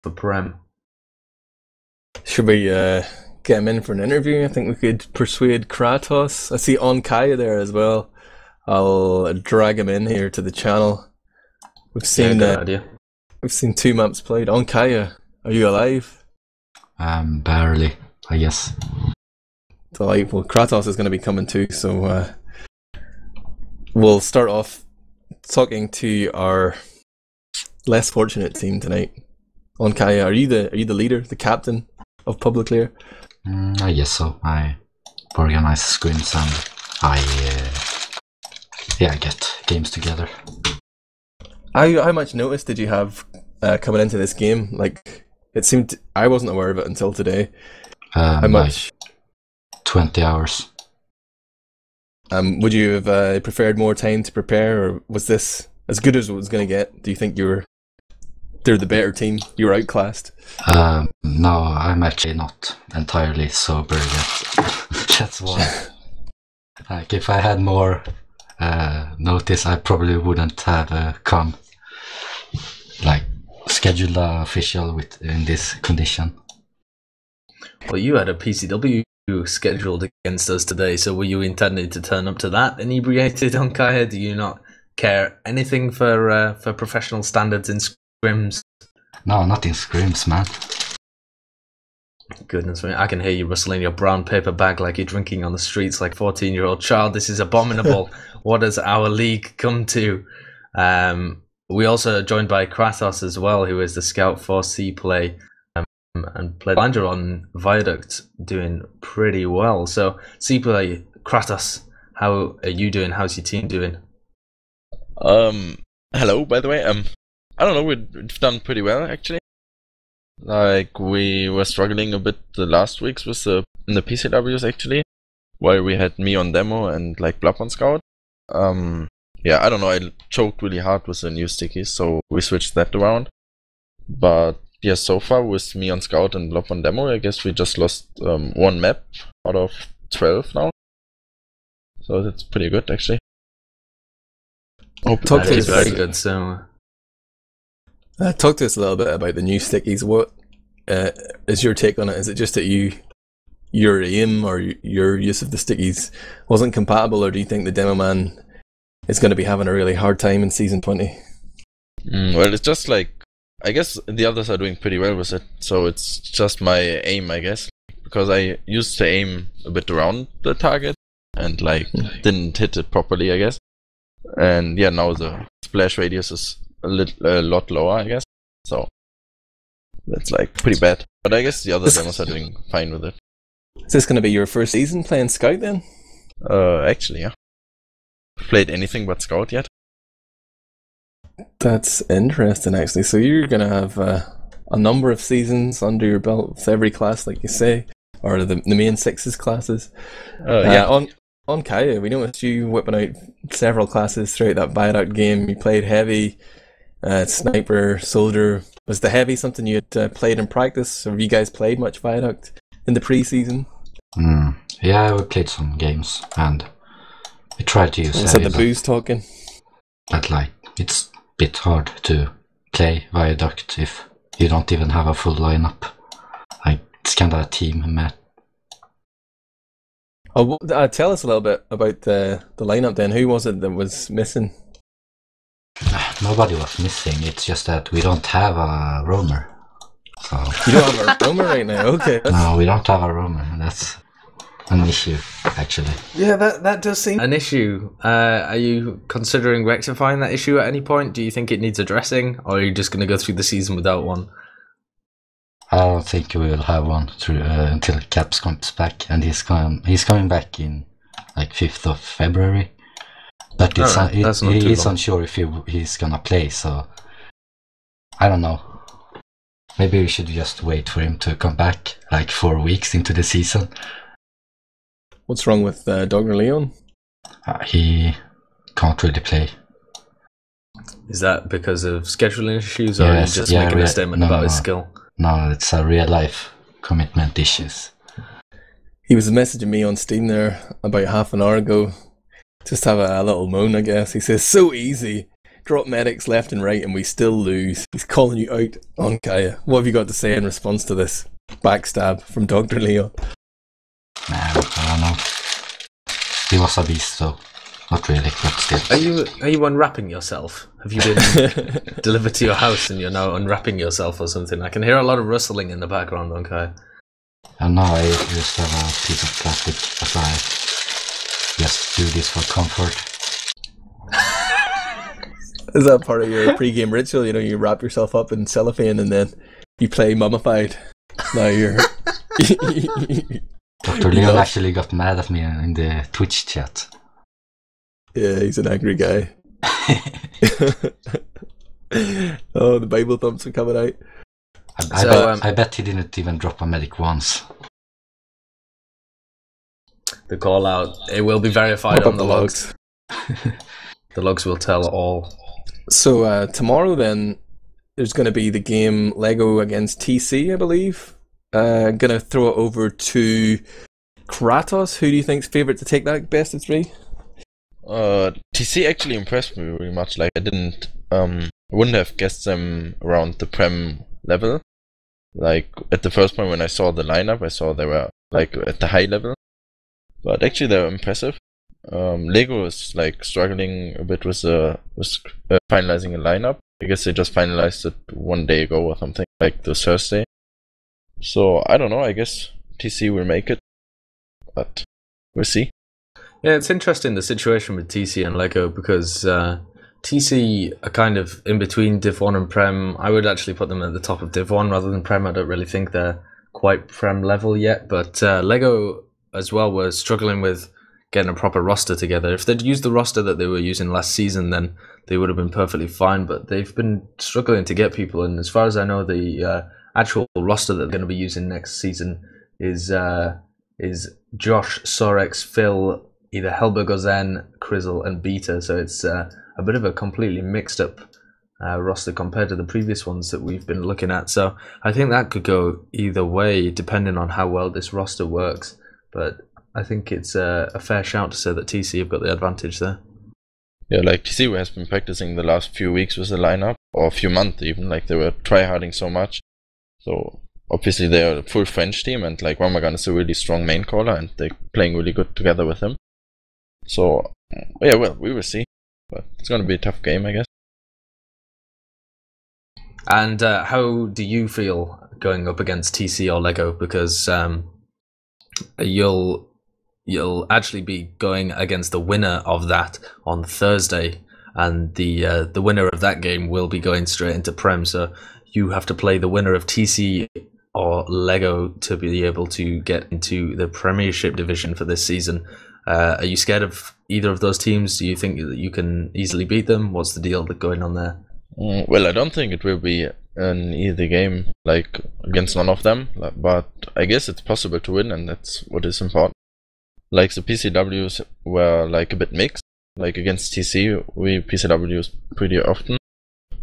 for Prem. Should we get him in for an interview? I think we could persuade Kratos. I see Onkaya there as well. I'll drag him in here to the channel. We've seen we've seen 2 maps played. Onkaya, are you alive? Barely, I guess. Delightful. Kratos is going to be coming too, so we'll start off talking to our less fortunate team tonight. Onkaya, are you the leader, the captain of Publiclir? I guess so. I organize scrims and I get games together. How much notice did you have coming into this game? Like, it seemed I wasn't aware of it until today. How much? Like 20 hours. Would you have preferred more time to prepare, or was this as good as it was going to get? Do you think they're the better team? You were outclassed? No, I'm actually not entirely sober yet. That's why. Like, if I had more notice, I probably wouldn't have come. Like, scheduled official in this condition. Well, you had a PCW scheduled against us today, so were you intending to turn up to that inebriated, Onkaya? Do you not care anything for professional standards in scrims? No, not in scrims, man. Goodness me, I can hear you rustling your brown paper bag like you're drinking on the streets like a 14-year-old child. This is abominable. What has our league come to? We also are joined by Kratos as well, who is the scout for CPLAY and played Blinder on Viaduct, doing pretty well. So CPLAY, Kratos, how are you doing? How's your team doing? Hello, by the way. I don't know, we've done pretty well actually. Like, we were struggling a bit the last weeks with in the PCWs actually, where we had me on demo and like Blob on Scout. Yeah, I don't know, I choked really hard with the new stickies, so we switched that around. But yeah, so far with me on Scout and Blob on demo, I guess we just lost 1 map out of 12 now. So that's pretty good actually. That is very good. So talk to us a little bit about the new stickies. What is your take on it? Is it just that your aim or your use of the stickies wasn't compatible, or do you think the demo man is going to be having a really hard time in season 20? Well, it's just like, I guess the others are doing pretty well with it, so it's just my aim, I guess, because I used to aim a bit around the target and like didn't hit it properly, I guess. And yeah, now the splash radius is a lot lower, I guess, so that's like pretty bad. But I guess the other demos are doing fine with it. Is this going to be your first season playing Scout then? Actually, yeah. Played anything but Scout yet. That's interesting, actually. So you're going to have a number of seasons under your belt with every class, like you say, or the main 6s classes. Yeah. On Kaya, we noticed you whipping out several classes throughout that Viaduct game. You played heavy, sniper, soldier. Was the heavy something you had played in practice? Have you guys played much Viaduct in the pre-season? Yeah, we played some games and we tried to use heavy. Was that the booze talking? But like, it's a bit hard to play Viaduct if you don't even have a full lineup. Like, it's kind of a team match. Oh, tell us a little bit about the lineup then. Who was it that was missing? Nobody was missing, it's just that we don't have a roamer. So you don't have a roamer right now? Okay. No, we don't have a roamer. That's an issue, actually. Yeah, that does seem an issue. Are you considering rectifying that issue at any point? Do you think it needs addressing, or are you just going to go through the season without one? I don't think we will have one through until Caps comes back, and he's coming back in like 5th of February. But it's he's unsure if he's gonna play, so I don't know. Maybe we should just wait for him to come back like 4 weeks into the season. What's wrong with Dr. Leon? He can't really play. Is that because of scheduling issues, or are you just making a statement about his skill? No, it's a real life commitment issues. He was messaging me on Steam there about half an hour ago. Just have a little moan, I guess. He says, so easy. drop medics left and right and we still lose. He's calling you out on Kaya. What have you got to say in response to this backstab from Dr. Leo? Nah, I don't know. He was a beast, so not really, but still. Are you unwrapping yourself? Have you been delivered to your house and you're now unwrapping yourself or something? I can hear a lot of rustling in the background, okay? And now I just have a piece of plastic as I just do this for comfort. Is that part of your pre-game ritual? You know, you wrap yourself up in cellophane and then you play Mummified. Now you're... Dr. Leo actually got mad at me in the Twitch chat. Yeah, he's an angry guy. Oh, the Bible thumps are coming out. I bet he didn't even drop a medic once. The call out, it will be verified on the logs. The logs will tell all. So tomorrow then, there's going to be the game Lego against TC, I believe. Going to throw it over to Kratos. Who do you think's favourite to take that best of 3? TC actually impressed me very much. Like I wouldn't have guessed them around the Prem level. Like at the first point when I saw the lineup, I saw they were like at the high level. But actually they were impressive. Lego is like struggling a bit with finalizing a lineup. I guess they just finalized it one day ago or something, like the Thursday. So I don't know, I guess TC will make it, but we'll see. Yeah, it's interesting the situation with TC and Lego because TC are kind of in between Div 1 and Prem. I would actually put them at the top of Div 1 rather than Prem. I don't really think they're quite Prem level yet, but Lego as well were struggling with getting a proper roster together. If they'd used the roster that they were using last season, then they would have been perfectly fine, but they've been struggling to get people, and as far as I know, the actual roster that they're going to be using next season is Josh, Sorex, Phil, either Helberg or Zen, Krizzle, and Beta, so it's a bit of a completely mixed up roster compared to the previous ones that we've been looking at, so I think that could go either way depending on how well this roster works, but I think it's a fair shout to say that TC have got the advantage there. Yeah, like TC has been practicing the last few weeks with the lineup, or a few months even, like they were tryharding so much. So obviously they're a full French team, and like Ramagan is a really strong main caller, and they're playing really good together with him. So yeah, well, we will see, but it's going to be a tough game, I guess. And how do you feel going up against TC or Lego? Because you'll actually be going against the winner of that on Thursday, and the winner of that game will be going straight into Prem. So you have to play the winner of TC or Lego to be able to get into the Premiership division for this season. Are you scared of either of those teams? Do you think that you can easily beat them? What's the deal going on there? Well, I don't think it will be an easy game, like against none of them, but I guess it's possible to win, and that's what is important. Like the PCWs were like a bit mixed. Like against TC, we PCWs pretty often.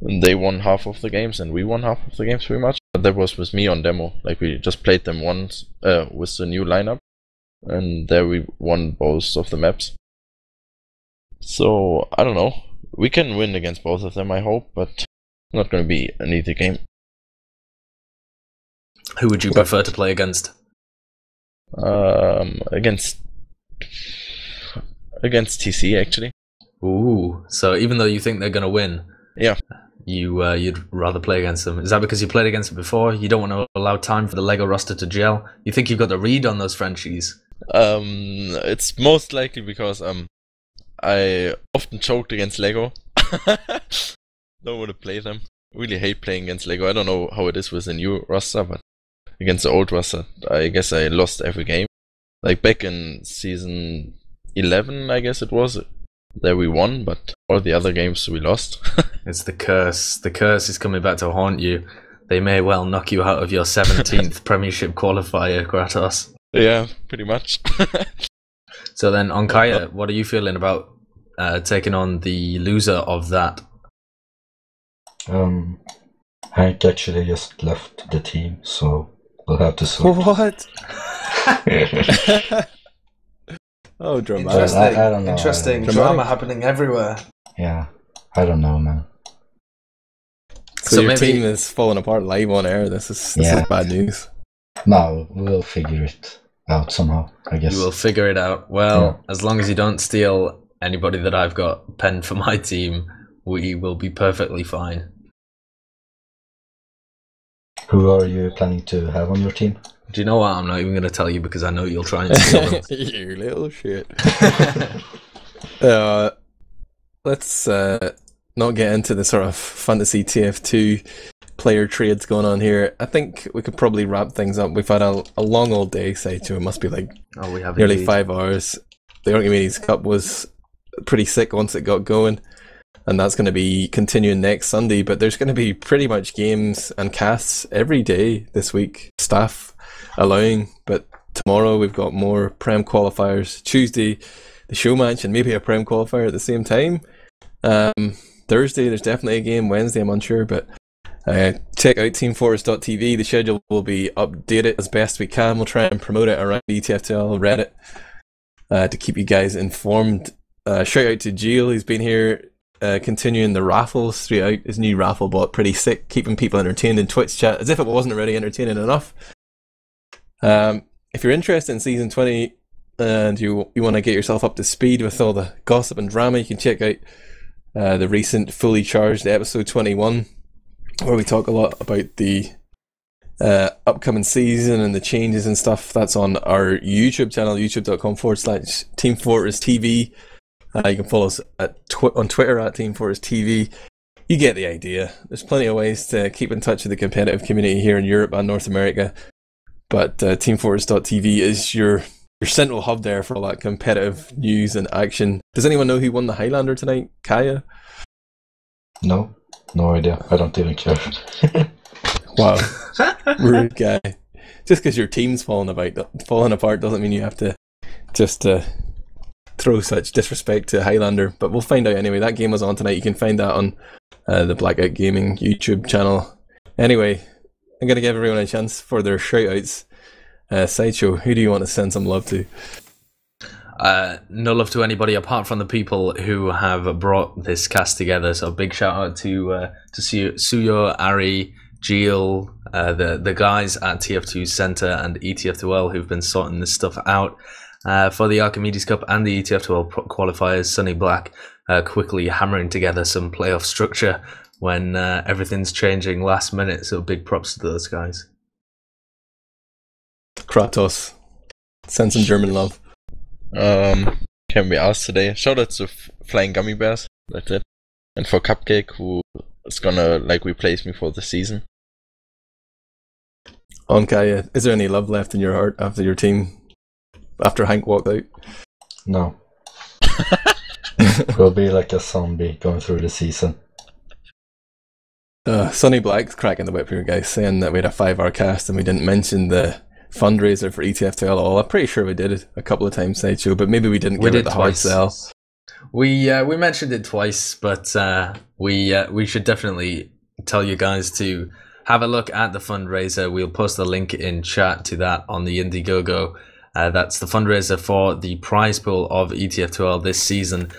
And they won half of the games, and we won half of the games pretty much. But that was with me on demo. Like we just played them once with the new lineup, and there we won both of the maps. So I don't know. We can win against both of them, I hope, but it's not going to be an easy game. Who would you prefer to play against? Against TC actually. Ooh, so even though you think they're gonna win, yeah, you'd rather play against them. Is that because you played against them before? You don't want to allow time for the Lego roster to gel? You think you've got the read on those Frenchies? It's most likely because I often choked against Lego. Don't want to play them. Really hate playing against Lego. I don't know how it is with the new roster, but against the old roster, I guess I lost every game. Like back in season 11, I guess it was, there we won, but all the other games we lost. It's the curse. The curse is coming back to haunt you. They may well knock you out of your 17th Premiership qualifier, Kratos. Yeah, pretty much. So then, Onkaya, what are you feeling about taking on the loser of that? Hank actually just left the team, so we'll have to switch. What? Oh, dramatic. I don't know. Interesting. Drama happening everywhere. Yeah. I don't know, man. So your team is falling apart live on air. This is bad news. No, we'll figure it out somehow, I guess. You will figure it out. Well, as long as you don't steal anybody that I've got penned for my team, we will be perfectly fine. Who are you planning to have on your team? Do you know what? I'm not even going to tell you because I know you'll try and steal them. You little shit. Let's not get into the sort of fantasy TF2 player trades going on here. I think we could probably wrap things up. We've had a long old day, Sideshow. It must be like nearly 5 hours. The Archimedes Cup was pretty sick once it got going, and that's going to be continuing next Sunday. But there's going to be pretty much games and casts every day this week, staff allowing. But tomorrow we've got more Prem qualifiers. Tuesday, the show match, and maybe a Prem qualifier at the same time. Thursday, there's definitely a game. Wednesday, I'm unsure, but check out teamfortress.tv. The schedule will be updated as best we can. We'll try and promote it around ETF2L Reddit to keep you guys informed. Shout out to Jill, who's been here continuing the raffles throughout. His new raffle bot, pretty sick, keeping people entertained in Twitch chat as if it wasn't already entertaining enough. If you're interested in season 20 and you want to get yourself up to speed with all the gossip and drama, you can check out the recent Fully Charged episode 21, where we talk a lot about the upcoming season and the changes and stuff. That's on our YouTube channel, youtube.com/teamfortress.tv. You can follow us on Twitter at teamfortress.tv. You get the idea. There's plenty of ways to keep in touch with the competitive community here in Europe and North America, but teamfortress.tv is your central hub there for all that competitive news and action. Does anyone know who won the Highlander tonight? Kaya? No idea. I don't even care. Wow. Rude guy. Just because your team's falling apart doesn't mean you have to just throw such disrespect to Highlander. But we'll find out anyway. That game was on tonight. You can find that on the Blackout Gaming YouTube channel. Anyway, I'm going to give everyone a chance for their shout outs. Sideshow, who do you want to send some love to? No love to anybody apart from the people who have brought this cast together. So big shout out to Suyooo, Ari, Jill, the guys at TF2 Center and ETF2L who've been sorting this stuff out for the Archimedes Cup and the ETF2L qualifiers. Sunny Black quickly hammering together some playoff structure when everything's changing last minute. So big props to those guys. Kratos, send some German love. Can we ask today? Shout out to Flying Gummy Bears. That's it. And for Cupcake, who is gonna replace me for the season. Kaya, is there any love left in your heart after your team? After Hank walked out? No. We'll be like a zombie going through the season. Sonny Black's cracking the whip here, guys, saying that we had a 5-hour cast and we didn't mention the fundraiser for ETF2L at all. I'm pretty sure we did it a couple of times, Sideshow, but maybe we didn't give it the hard sell. We mentioned it twice, but we should definitely tell you guys to have a look at the fundraiser. We'll post the link in chat to that on the Indiegogo. That's the fundraiser for the prize pool of ETF2L this season.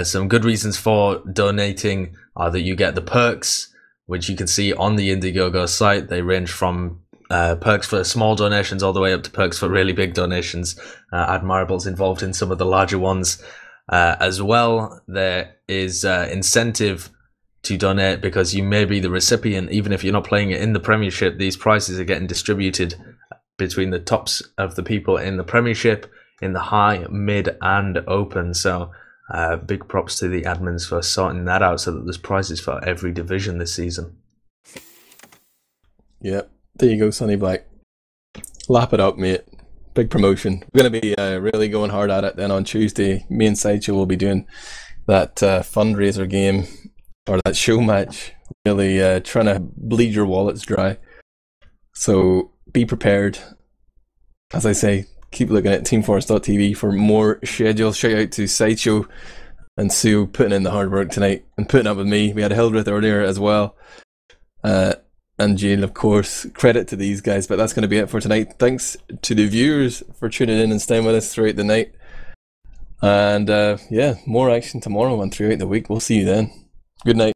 Some good reasons for donating are that you get the perks, which you can see on the Indiegogo site. They range from perks for small donations all the way up to perks for really big donations. Admirable's involved in some of the larger ones as well. There is incentive to donate because you may be the recipient. Even if you're not playing it in the Premiership, these prizes are getting distributed between the tops of the people in the Premiership, in the high, mid and open. So big props to the admins for sorting that out so that there's prizes for every division this season. Yep. There you go, Sonny Black. Lap it up, mate. Big promotion. We're going to be really going hard at it then on Tuesday. Me and Sideshow will be doing that fundraiser game, or that show match. Really trying to bleed your wallets dry. So be prepared. As I say, keep looking at teamfortress.tv for more schedules. Shout out to Sideshow and Sue putting in the hard work tonight and putting up with me. We had Hildreth earlier as well. And Jane, of course. Credit to these guys, but that's going to be it for tonight. Thanks to the viewers for tuning in and staying with us throughout the night. And yeah, more action tomorrow and throughout the week. We'll see you then. Good night.